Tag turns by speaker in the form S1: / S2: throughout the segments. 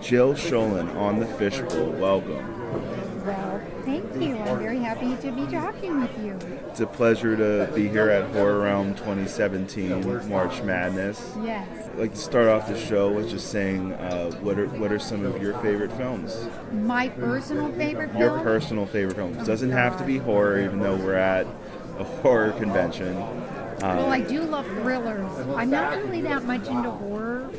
S1: Jill Schoelen on the Fishbowl. Welcome.
S2: Well, thank you. I'm very happy to be talking with you.
S1: It's a pleasure to be here at Horror Realm 2017 March Madness.
S2: Yes.
S1: I'd like to start off the show with just saying what are some of your favorite films?
S2: My personal favorite film?
S1: Your personal favorite films. It doesn't have to be horror, even though we're at a horror convention.
S2: Well, I do love thrillers. I'm not really that much into horror,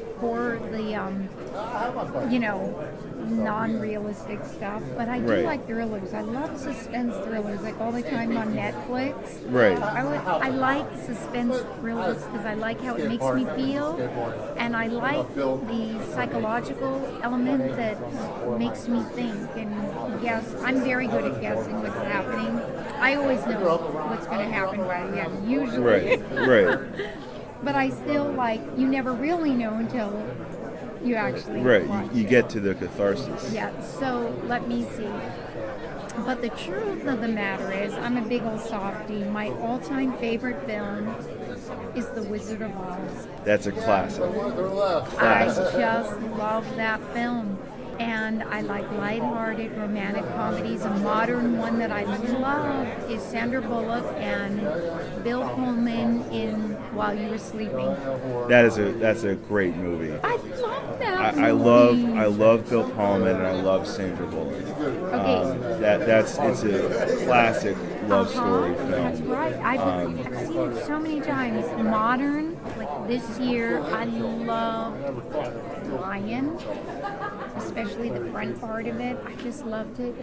S2: non-realistic stuff, but I do like thrillers. I love suspense thrillers, like all the time on Netflix.
S1: Right.
S2: I like suspense thrillers because I like how it makes me feel, and I like the psychological element that makes me think and guess. I'm very good at guessing what's happening. I always know what's going to happen by the end, usually.
S1: Right.
S2: But I still you never really know until you actually watch
S1: you
S2: it.
S1: get to the catharsis.
S2: Yeah, so let me see. But the truth of the matter is, I'm a big old softie. My all-time favorite film is The Wizard of Oz.
S1: That's a classic.
S2: I just love that film. And I like lighthearted romantic comedies. A modern one that I love is Sandra Bullock and Bill Pullman in While You Were Sleeping.
S1: That's a great movie.
S2: I love that
S1: I
S2: movie.
S1: love Bill Pullman and I love Sandra Bullock.
S2: Okay.
S1: It's a classic love story film.
S2: That's right. I've seen it so many times. Modern, like this year, I loved Lion, especially the front part of it. I just loved it.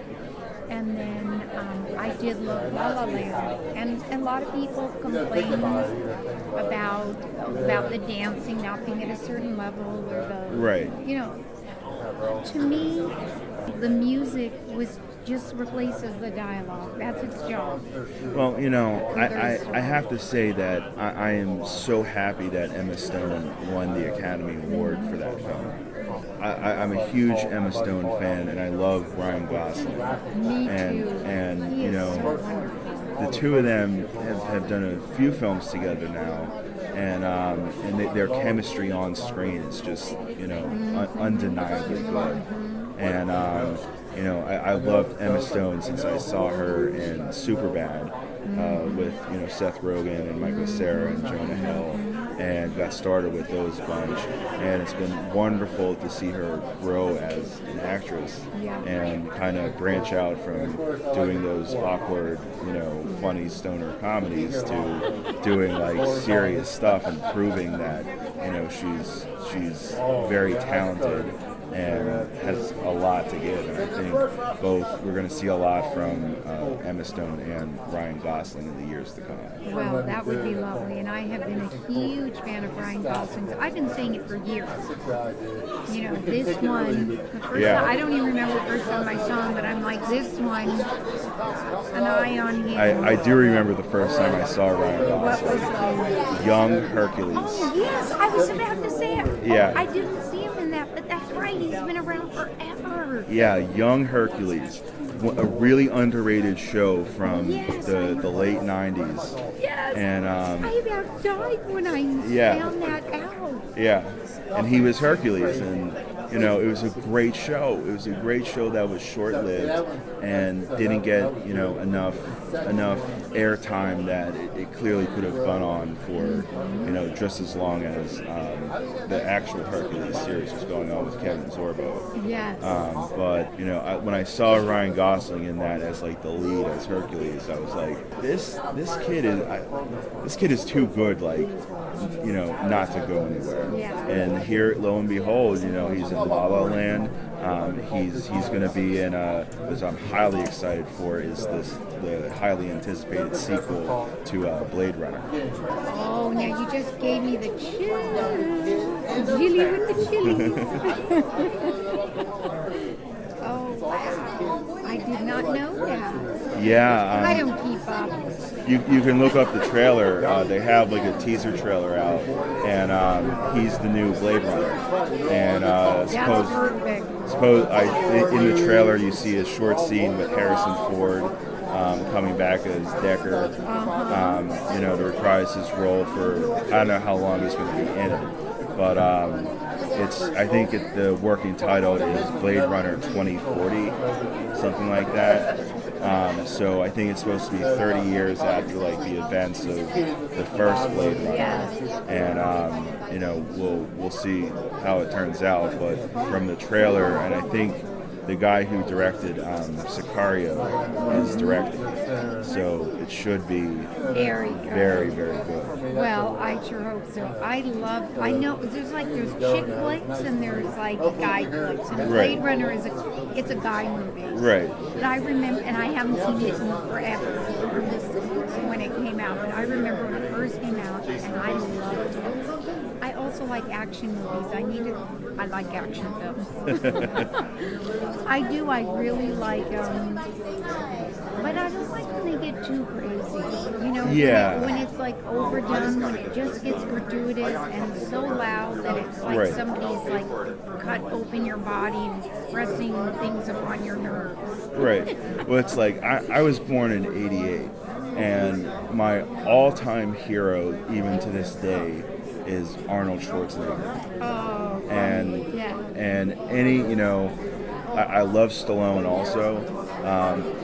S2: And then I did love La La Land. And a lot of people complain about the dancing not being at a certain level or to me, the music was just replaces the dialogue. That's its job.
S1: Well, I have to say that I am so happy that Emma Stone won the Academy Award for that film. I'm a huge Emma Stone fan, and I love Ryan Gosling.
S2: Me too.
S1: And
S2: he is so wonderful.
S1: The two of them have done a few films together now, and their chemistry on screen is just undeniably good. And I loved Emma Stone since I saw her in Superbad with Seth Rogen and Michael Cera and Jonah Hill, and got started with those bunch. And it's been wonderful to see her grow as an actress and kind of branch out from doing those awkward, funny stoner comedies to doing serious stuff and proving that she's very talented and has a lot to give. And I think we're going to see a lot from Emma Stone and Ryan Gosling in the years to come.
S2: Well, that would be lovely. And I have been a huge fan of Ryan Gosling's. I've been saying it for years. This one, the first time, I don't even remember the first time I saw him, but I'm like, this one, an eye on him.
S1: I do remember the first time I saw Ryan Gosling.
S2: What was it?
S1: Young Hercules.
S2: Oh, yes, I was about to say it.
S1: Yeah.
S2: I didn't see him in that, but that's right. He's been around forever.
S1: Yeah, Young Hercules. A really underrated show from the late 90s.
S2: Yes.
S1: And
S2: I about died when I found that out.
S1: Yeah. And he was Hercules, and it was a great show. It was a great show that was short-lived and didn't get enough airtime that it clearly could have gone on for just as long as the actual Hercules series was going on with Kevin Sorbo.
S2: Yes.
S1: But when I saw Ryan Gosling in that as the lead as Hercules, I was like, this kid is too good, not to go anywhere.
S2: Yeah.
S1: And here, lo and behold, he's in La La Land. He's going to be in which I'm highly excited for, is the highly anticipated sequel to Blade Runner.
S2: Oh, now you just gave me the chills. Jilly with the chilies. Oh, wow. I did not know that.
S1: Yeah.
S2: I don't keep up.
S1: You can look up the trailer. They have a teaser trailer out, and he's the new Blade Runner. And
S2: That's perfect.
S1: In the trailer you see a short scene with Harrison Ford coming back as Decker, to reprise his role for, I don't know how long he's going to be in it, but I think the working title is Blade Runner 2040, something like that. So I think it's supposed to be 30 years after like the events of the first Blade Runner, and we'll see how it turns out. But from the trailer, and I think the guy who directed Sicario is directing, so it should be
S2: very good.
S1: Very, very good.
S2: Well, I sure hope so. I know there's chick flicks and there's like guy flicks, and Blade Runner it's a guy movie.
S1: Right.
S2: But I remember, and I haven't seen it in forever when it came out, but I remember when it first came out, and I loved it. I also like action movies. I like action films. I do. I really like but I don't like when they get too crazy. You know, when it's like overdone, when it just gets gratuitous and so loud that it's like somebody's like cut open your body and pressing things upon your nerves. Right.
S1: Well, it's like I was born in '88, and my all-time hero, even to this day, is Arnold Schwarzenegger.
S2: Oh,
S1: and any, I love Stallone also,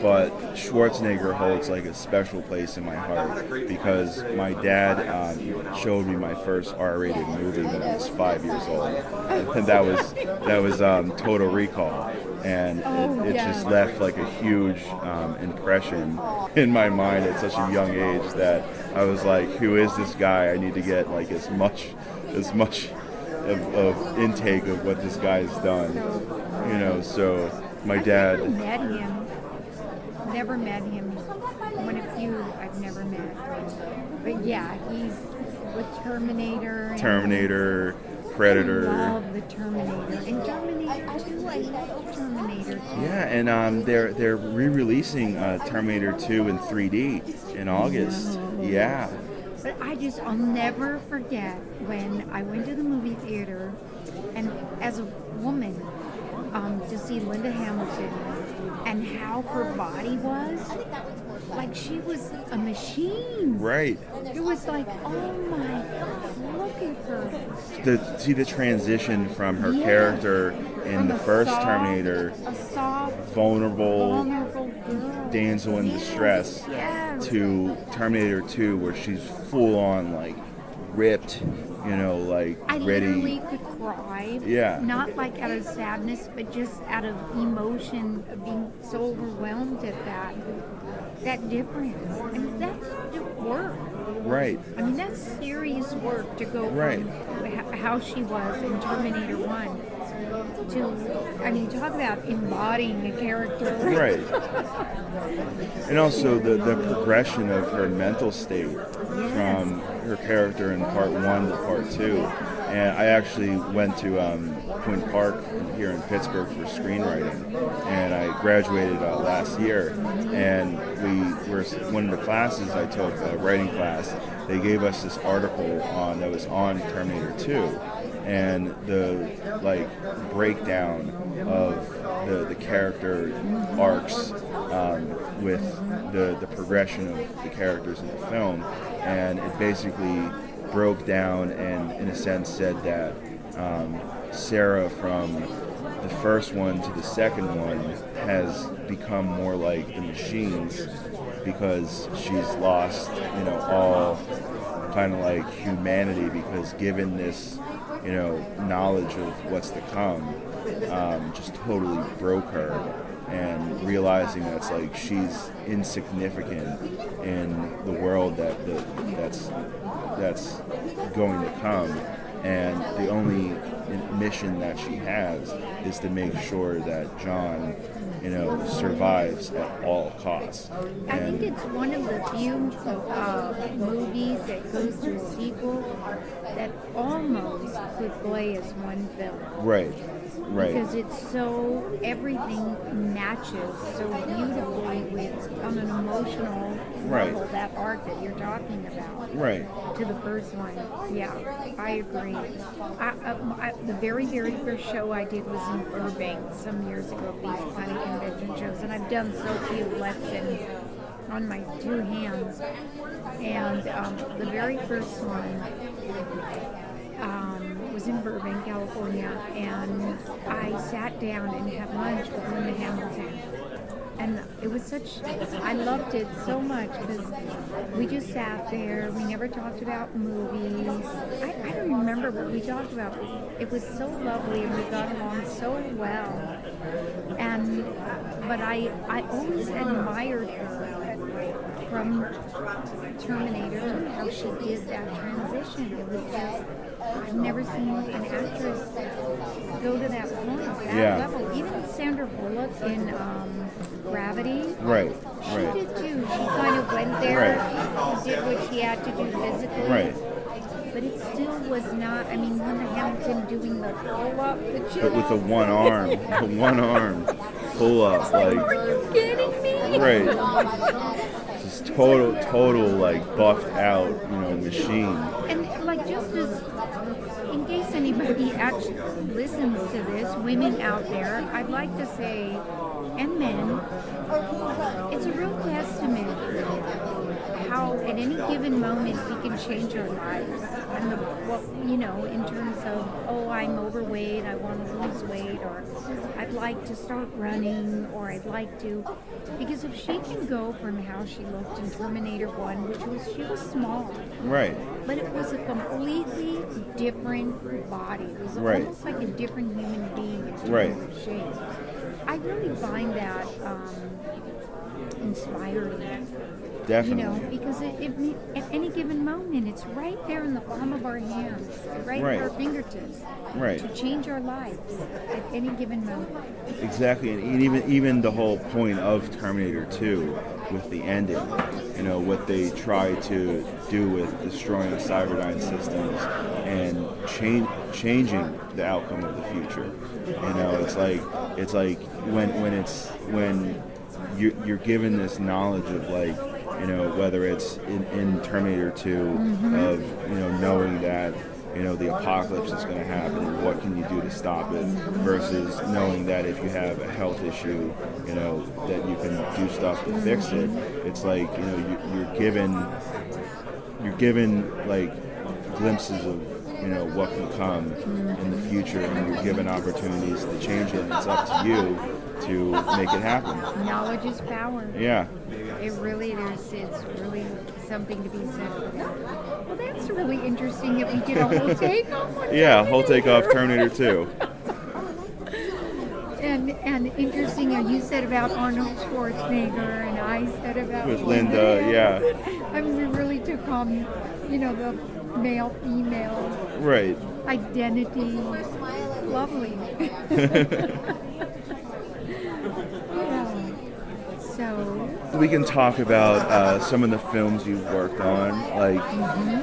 S1: but Schwarzenegger holds like a special place in my heart because my dad showed me my first R-rated movie when I was 5 years old, and that was Total Recall, and it just left like a huge impression in my mind at such a young age that I was like, who is this guy? I need to get like as much of intake of what this guy's done, so my dad...
S2: Never met him. One of few I've never met. But yeah, he's with Terminator,
S1: Predator.
S2: I love the Terminator. And Terminator 2, I love Terminator 2.
S1: Yeah, and they're re-releasing Terminator 2 in 3D in August.
S2: No.
S1: Yeah.
S2: But I'll never forget when I went to the movie theater, and as a woman, to see Linda Hamilton and how her body was, like she was a machine.
S1: Right.
S2: It was like, oh my God, look at her.
S1: See the transition from her character in the first Terminator,
S2: a soft,
S1: vulnerable
S2: girl.
S1: damsel in distress, to Terminator 2, where she's full on like ripped, like
S2: I
S1: ready.
S2: literally could cry.
S1: Yeah.
S2: Not like out of sadness, but just out of emotion of being so overwhelmed at that difference. And that's work.
S1: Right.
S2: I mean, that's serious work to go from how she was in Terminator 1 to, talk about embodying a character.
S1: Right. And also the progression of her mental state from her character in part 1 to part 2. And I actually went to Quinn Park here in Pittsburgh for screenwriting, and I graduated last year. And one of the classes I took, a writing class, they gave us this article that was on Terminator 2, and the breakdown of the character arcs with the progression of the characters in the film, and it basically broke down and in a sense said that Sarah from the first one to the second one has become more like the machines because she's lost all kind of like humanity, because given this knowledge of what's to come just totally broke her, and realizing that it's like she's insignificant in the world that's going to come, and the only mission that she has is to make sure that John survives at all costs.
S2: I think it's one of the few movies that goes to a sequel that almost could play as one film.
S1: Right.
S2: Because it's so, everything matches so beautifully with, on an emotional level, that arc that you're talking about.
S1: Right.
S2: To the first one. Yeah, I agree. The very, very first show I did was in Burbank some years ago, these kind of convention shows, and I've done so few, less than on my two hands. And the very first one was was in Burbank, California, and I sat down and had lunch with Linda Hamilton. And it was I loved it so much because we just sat there. We never talked about movies. I don't remember what we talked about. It was so lovely and we got along so well. But I always admired her from Terminator 2, how she did that transition. It was just, I've never seen an actress go to that point, that level. Even Sandra Bullock in Gravity.
S1: Right.
S2: She did too. She kind of went there, did what she had to do physically.
S1: Right.
S2: But it still was not, I mean, Linda Hamilton doing the pull-up.
S1: But with the one arm pull-up. Like,
S2: are you kidding me?
S1: Right. Just total, like, buffed out, machine.
S2: And, like, just as, in case anybody actually listens to this, women out there, I'd like to say, and men, it's a real testament how at any given moment we can change our lives. And in terms of, I'm overweight, I want to lose weight, or I'd like to start running, or I'd like to, because if she can go from how she looked in Terminator 1, she was small.
S1: Right.
S2: But it was a completely different body. It was almost like a different human being in terms of shape. I really find that inspiring.
S1: Definitely.
S2: Because at any given moment, it's right there in the palm of our hands, right at our fingertips, to change our lives at any given moment.
S1: Exactly, and even the whole point of Terminator 2 with the ending, what they try to do with destroying the Cyberdyne systems and changing the outcome of the future. It's like when you're given this knowledge of, like, whether it's in Terminator 2 of knowing that the apocalypse is going to happen and what can you do to stop it, versus knowing that if you have a health issue, that you can do stuff to fix it. It's like, you're given like glimpses of what can come in the future, and you're given opportunities to change it, and it's up to you to make it happen.
S2: Knowledge is power.
S1: Yeah.
S2: It really is. It's really something to be said for that. Well, that's really interesting that we did a whole take on
S1: whole take off Terminator 2.
S2: And interesting, you said about Arnold Schwarzenegger, and I said about
S1: with Linda,
S2: I mean, we really took on, the male-female identity. Lovely. So
S1: we can talk about some of the films you've worked on, like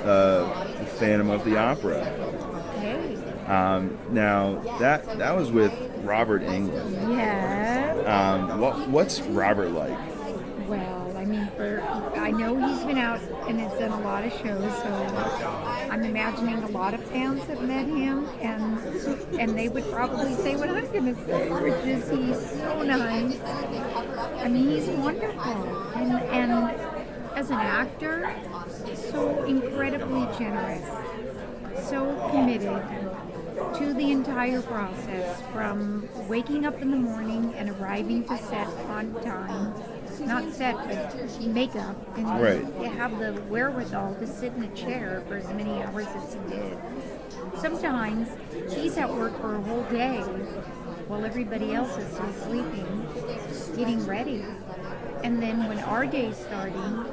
S1: The Phantom of the Opera.
S2: Okay.
S1: Now that was with Robert Englund.
S2: Yeah.
S1: What's Robert like?
S2: Well, I mean, I know he's been out and has done a lot of shows, so I'm imagining a lot of fans have met him, and they would probably say what I'm going to say, which is he's so nice. I mean, he's wonderful, and as an actor, so incredibly generous, so committed to the entire process, from waking up in the morning and arriving to set on time. Not set, but makeup, and you have the wherewithal to sit in a chair for as many hours as he did. Sometimes he's at work for a whole day while everybody else is still sleeping, getting ready. And then when our day's starting,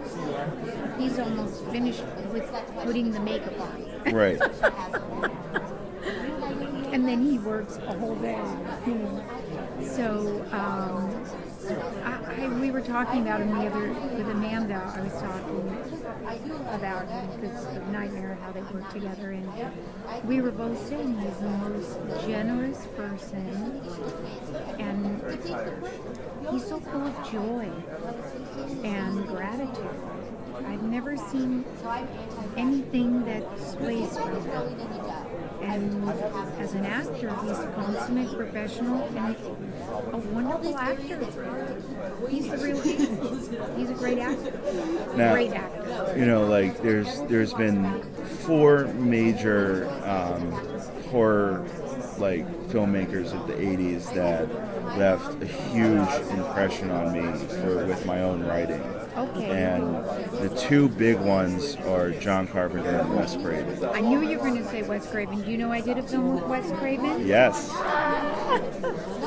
S2: he's almost finished with putting the makeup on.
S1: Right.
S2: And then he works a whole day. So, we were talking about him with Amanda. I was talking about this nightmare, how they work together, and we were both saying he's the most generous person, and he's so full of joy and gratitude. I've never seen anything that sways from him. And as an actor, he's a consummate professional and a wonderful actor. He's the real deal. He's a great actor.
S1: Now,
S2: great actor.
S1: Like there's been four major horror like filmmakers of the 80s that left a huge impression on me with my own writing.
S2: Okay.
S1: And the two big ones are John Carpenter and Wes Craven.
S2: I knew you were going to say Wes Craven. Do you know I did a film with Wes Craven?
S1: Yes.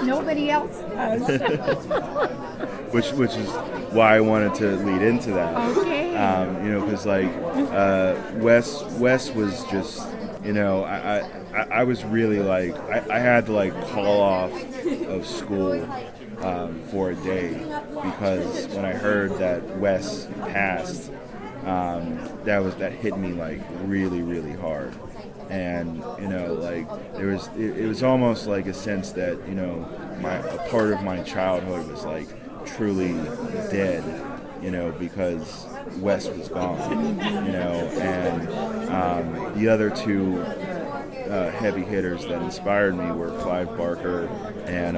S2: Nobody else does.
S1: which is why I wanted to lead into that.
S2: Okay.
S1: Because like Wes was just, I was really like I had to like call off of school for a day because when I heard that Wes passed, that hit me like really, really hard. And like it was almost like a sense that a part of my childhood was like truly dead, because Wes was gone, and the other two heavy hitters that inspired me were Clive Barker and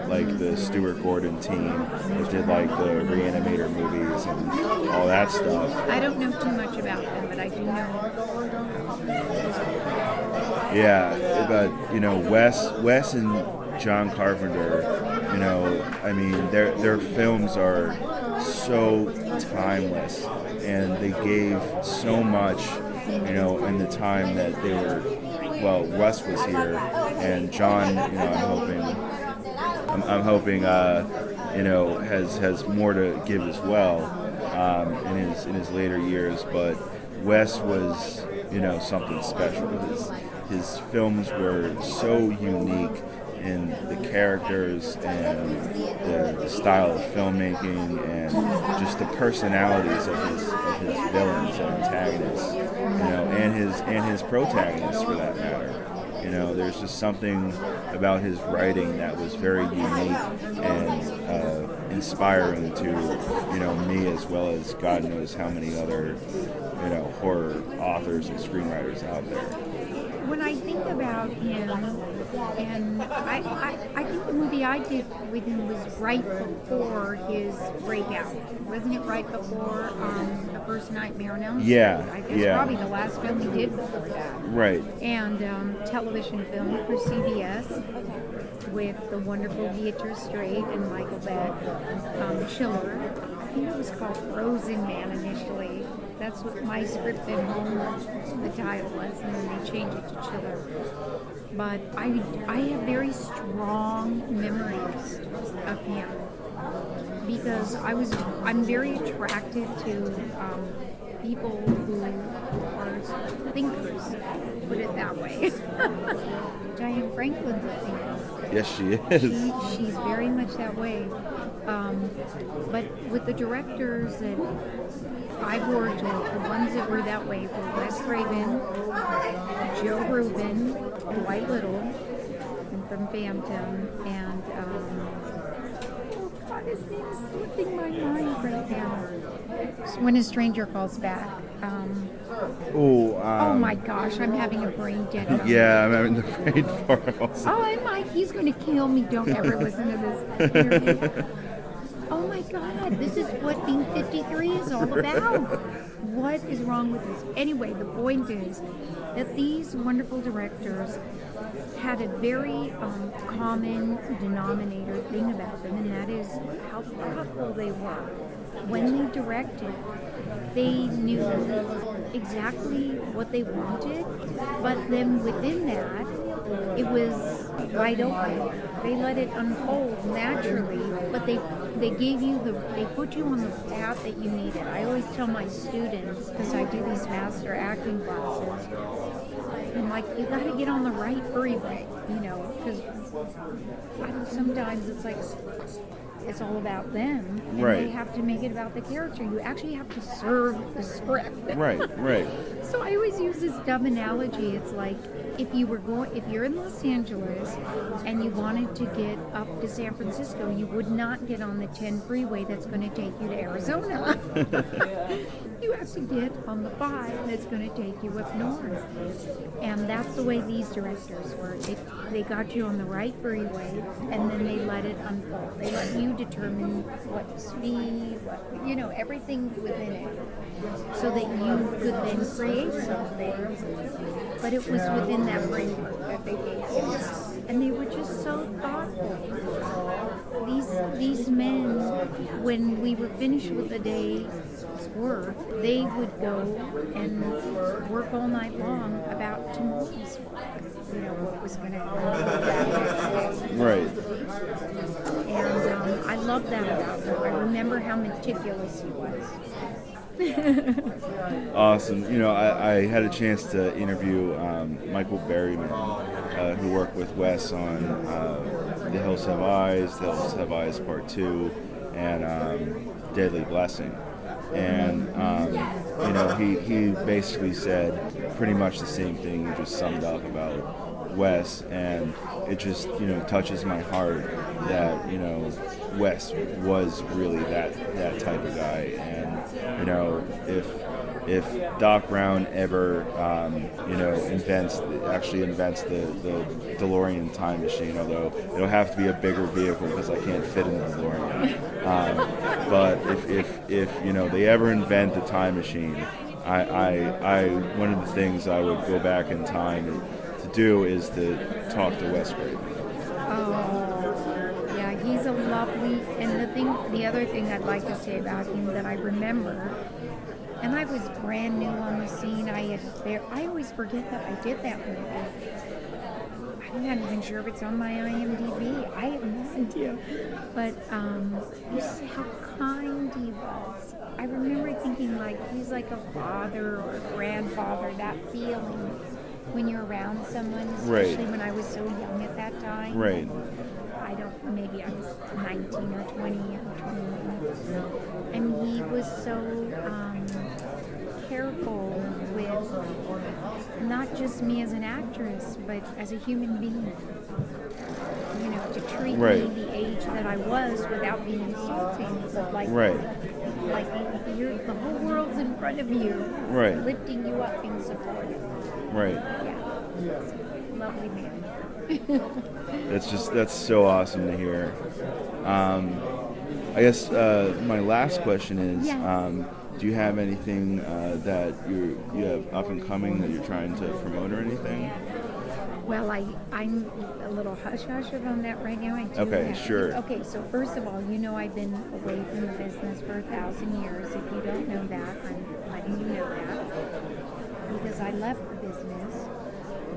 S1: like the Stuart Gordon team that did like the Reanimator movies and all that stuff.
S2: I don't know too much about them, but I do know.
S1: Yeah, but Wes and John Carpenter, I mean, their films are so timeless, and they gave so much, in the time that they were. Well, Wes was here, and John, I'm hoping, has more to give as well in his later years. But Wes was, something special. His films were so unique in the characters and the style of filmmaking and just the personalities of his villains and antagonists, and his protagonists for that matter. There's just something about his writing that was very unique and inspiring to me, as well as God knows how many other horror authors and screenwriters out there.
S2: When I think about him, and I think the movie I did with him was right before his breakout. Wasn't it right before The First Nightmare on Elm Street?
S1: Yeah,
S2: I guess probably the last film he did before that.
S1: Right.
S2: And television film for CBS with the wonderful Beatrice Straight and Michael Beck, Chiller. I think it was called Frozen Man initially. That's what my script at home, the title was, and then they changed it to Chiller. But I have very strong memories of him because I'm very attracted to people who are thinkers, put it that way. Diane Franklin's a thinker.
S1: Yes, she is.
S2: She's very much that way. But with the directors that I've worked with, the ones that were that way were Wes Craven, Joe Rubin, Dwight Little, and from Phantom, and oh God, his name is slipping my mind right now. When a Stranger Calls Back. Oh my gosh, I'm having a brain dead moment.
S1: Yeah, I'm having the brain fart also.
S2: Oh, he's going to kill me. Don't ever listen to this interview. Oh my God, this is what being 53 is all about. What is wrong with this? Anyway, the point is that these wonderful directors had a very common denominator thing about them, and that is how thoughtful they were. When they directed, they knew exactly what they wanted, but then within that, it was wide open. They let it unfold naturally, but they put you on the path that you needed. I always tell my students, because I do these master acting classes, I'm like, you got to get on the right freeway, because sometimes it's like it's all about them, and
S1: right.
S2: They have to make it about the character. You actually have to serve the script.
S1: Right.
S2: So I always use this dumb analogy. It's like if you're in Los Angeles and you wanted to get up to San Francisco, you would not get on the 10 freeway that's going to take you to Arizona. You have to get on the 5 that's going to take you up north. And that's the way these directors work. They got you on the right freeway, and then they let it unfold. They let you determine what speed, everything within it, so that you could then create something. But it was within that framework that they gave us. And they were just so thoughtful. These men, when we were finished with the day's work, they would go and work all night long about tomorrow's work. What was going to happen that next day.
S1: Right.
S2: And I love that about him. I remember how meticulous he was.
S1: Awesome. I had a chance to interview Michael Berryman, who worked with Wes on The Hills Have Eyes, The Hills Have Eyes Part 2, and Deadly Blessing. And, he basically said pretty much the same thing you just summed up about Wes, and it just, touches my heart that, Wes was really that type of guy. And, if Doc Brown ever, invents the DeLorean time machine, although it'll have to be a bigger vehicle because I can't fit in the DeLorean. But if they ever invent the time machine, I one of the things I would go back in time to do is to talk to Wes Craven.
S2: Oh, yeah, he's a lovely. And the other thing I'd like to say about him that I remember. And I was brand new on the scene. I always forget that I did that movie. I'm not even sure if it's on my IMDb. I have no idea. But you see how kind he was. I remember thinking he's like a father or a grandfather, that feeling when you're around someone, especially when I was so young at that time.
S1: Right.
S2: Maybe I was 19 or 20 or 21. And he was so careful with not just me as an actress, but as a human being. To treat me the age that I was without being insulting, but like the whole world's in front of you, lifting you up, being supportive.
S1: Right.
S2: Yeah. Lovely man.
S1: That's so awesome to hear. I guess my last question is, do you have anything that you have up and coming that you're trying to promote or anything?
S2: Well, I'm a little hush-hush on that right now.
S1: Okay, sure.
S2: Okay, so first of all, I've been away from the business for 1,000 years. If you don't know that, I'm letting you know that. Because I left the business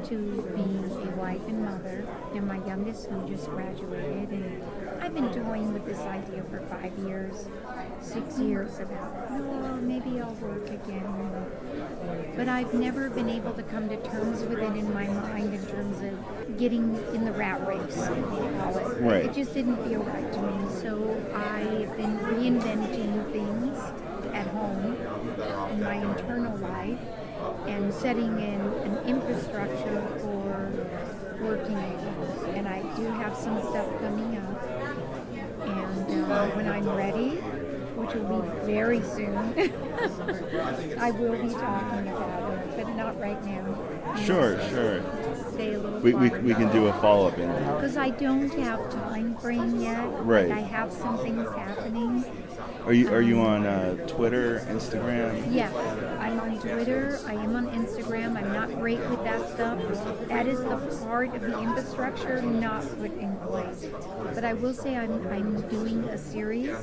S2: to be a wife and mother, and my youngest son just graduated, and I've been toying with this idea for 5 years, 6 years about, maybe I'll work again. But I've never been able to come to terms with it in my mind in terms of getting in the rat race, we call it.
S1: Right.
S2: It just didn't feel right to me. So I've been reinventing things at home in my internal life and setting in an infrastructure for working again. And I do have some stuff coming up. And when I'm ready, which will be very soon, I will be talking about it, but not right now.
S1: Sure.
S2: Stay a little
S1: We can do a follow-up interview.
S2: Because I don't have time frame yet.
S1: Right.
S2: I have some things happening.
S1: Are you on Twitter, Instagram?
S2: Yeah, I'm on Twitter. I am on Instagram. I'm not great with that stuff. That is the part of the infrastructure not put in place. But I will say I'm doing a series.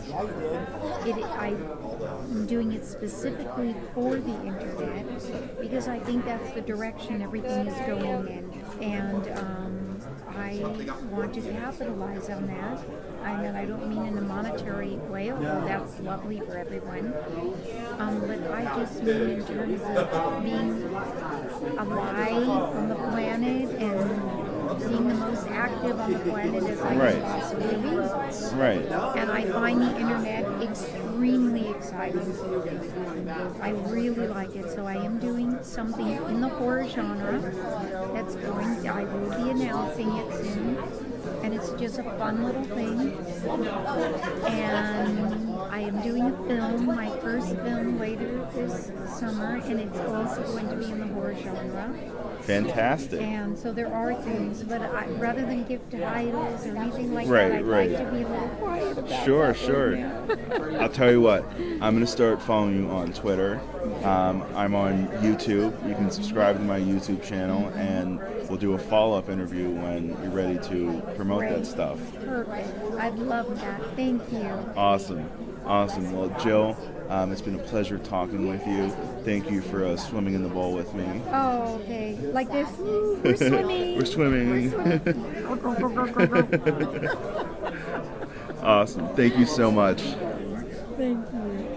S2: I'm doing it specifically for the internet because I think that's the direction everything is going in. And I want to capitalize on that. I don't mean in a monetary way, although that's lovely for everyone. But I just mean in terms of being alive on the planet and being the most active on the planet as I
S1: Right.
S2: can possibly be.
S1: Right.
S2: And I find the internet extremely exciting. I really like it. So I am doing something in the horror genre that's going, I will be announcing it soon. And it's just a fun little thing. And I am doing a film, my first film later this summer, and it's also going to be in the horror genre.
S1: Fantastic.
S2: And so there are things, but rather than give titles or anything like
S1: Right,
S2: that, I'd
S1: right.
S2: like to be a little quiet about
S1: Sure,
S2: that
S1: sure.
S2: right now.
S1: I'll tell you what, I'm going to start following you on Twitter. I'm on YouTube. You can subscribe to my YouTube channel, and we'll do a follow-up interview when you're ready to promote that
S2: Great.
S1: stuff.
S2: Perfect. I'd love that. Thank you.
S1: Awesome. Awesome. Well, Jill, it's been a pleasure talking with you. Thank you for swimming in the bowl with me.
S2: Oh, okay. Like this. Woo, we're swimming.
S1: We're swimming. Awesome. Thank you so much.
S2: Thank you.